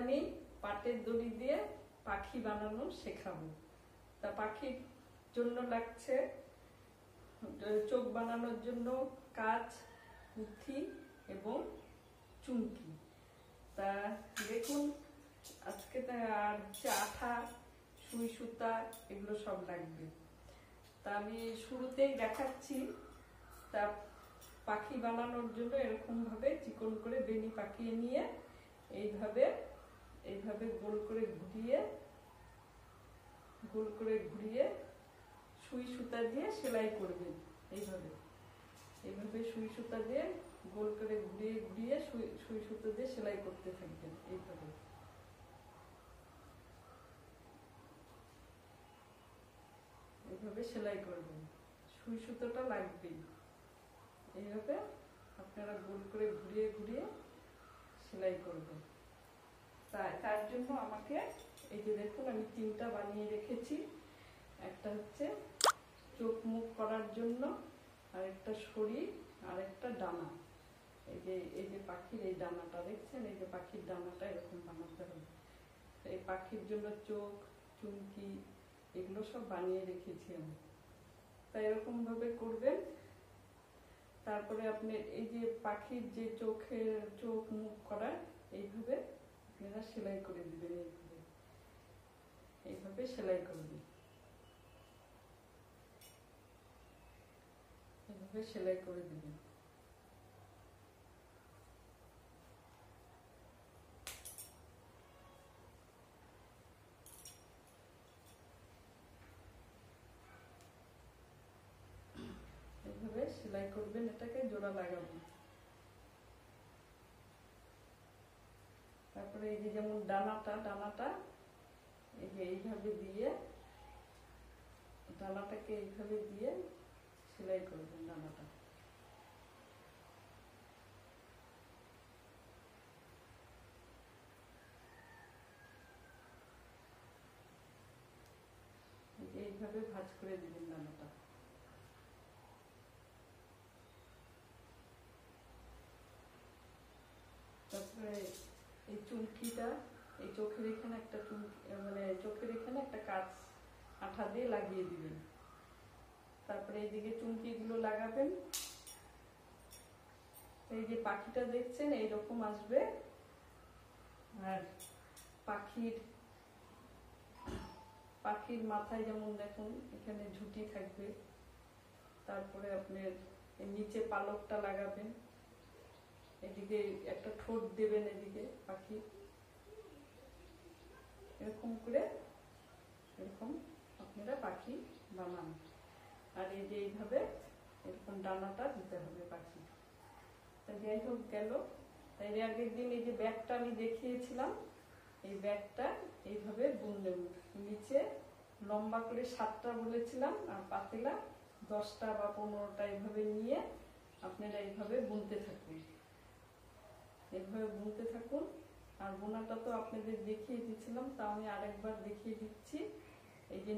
আমি পাটের দড়ি দিয়ে পাখি বানানো শেখাবো। তা পাখির জন্য লাগছে চোখ বানানোর জন্য কাঁচ, পুঁথি এবং চুমকি। তা দেখুন আজকে আর হচ্ছে আঠা, সুই সুতা এগুলো সব লাগবে। তা আমি শুরুতেই দেখাচ্ছি। তা পাখি বানানোর জন্য এরকম ভাবে চিকন করে বেনি পাকিয়ে নিয়ে এইভাবে এইভাবে গোল করে ঘুরিয়ে সুই সুতা দিয়ে সেলাই করবেন। এইভাবে এইভাবে সুই সুতা দিয়ে গোল করে ঘুরিয়ে সুই সুতা দিয়ে সেলাই করতে থাকবেন। এইভাবে সেলাই করবেন, সুই সুতোটা লাগবেই। এইভাবে আপনারা গোল করে ঘুরিয়ে সেলাই করবেন। তার জন্য আমাকে এই যে দেখুন আমি 3টা বানিয়ে রেখেছি। একটা হচ্ছে চোখ মুখ করার জন্য, আর একটা শরীর, আর একটা ডানা। এই যে পাখির এই ডানাটা দেখছেন, এই যে পাখির ডানাটা এরকম বানাতে হবে। এই পাখির জন্য চোখ, চুমকি এগুলো সব বানিয়ে রেখেছি আমি। তাই এরকম ভাবে করবেন। তারপরে আপনি এই যে পাখির যে চোখ মুখ করা এইভাবে আপনারা সেলাই করে দিবেন। এইভাবে সেলাই করবেন, এইভাবে সেলাই করে দিবেন। এইভাবে সেলাই করবেন, এটাকে জোড়া লাগাবেন। তারপরে এই যে যেমন ডানাটা এই যে এইভাবে দিয়ে ডানাটাকে এইভাবে দিয়ে সেলাই করবেন ডানাটা। এইভাবে ভাঁজ করে দিবেন ডানাটা। তারপরে এই চুমকিটা এই চোখের এখানে একটা চোখের এখানে একটা কাঁচ আঠা দিয়ে লাগিয়ে দিবেন। তারপরে এইদিকে চুমকিগুলো লাগাবেন। এই যে পাখিটা দেখছেন এইরকম আসবে। আর পাখির মাথায় যেমন দেখুন এখানে ঝুঁটি থাকবে। তারপরে আপনার নিচে পালকটা লাগাবেন, এদিকে একটা ঠোঁট দেবেন, এদিকে পাখি এরকম করে এরকম আপনারা পাখি বানান। আর এই যে এইভাবে এরকম ডানাটা দিতে হবে পাখি। তা যাই হোক গেল। তাই আগের দিন এই যে ব্যাগটা আমি দেখিয়েছিলাম, এই ব্যাগটা এইভাবে বুনলেন। নিচে লম্বা করে 7টা বলেছিলাম, আর পাতলা 10টা বা 15টা এইভাবে নিয়ে আপনারা এইভাবে বুনতে থাকুন। এইভাবে বুনতে থাকুন। আর বোনাটা তো আপনাদের দেখিয়ে দিয়েছিলাম, তা আমি আরেকবার দেখিয়ে দিচ্ছি। এই যে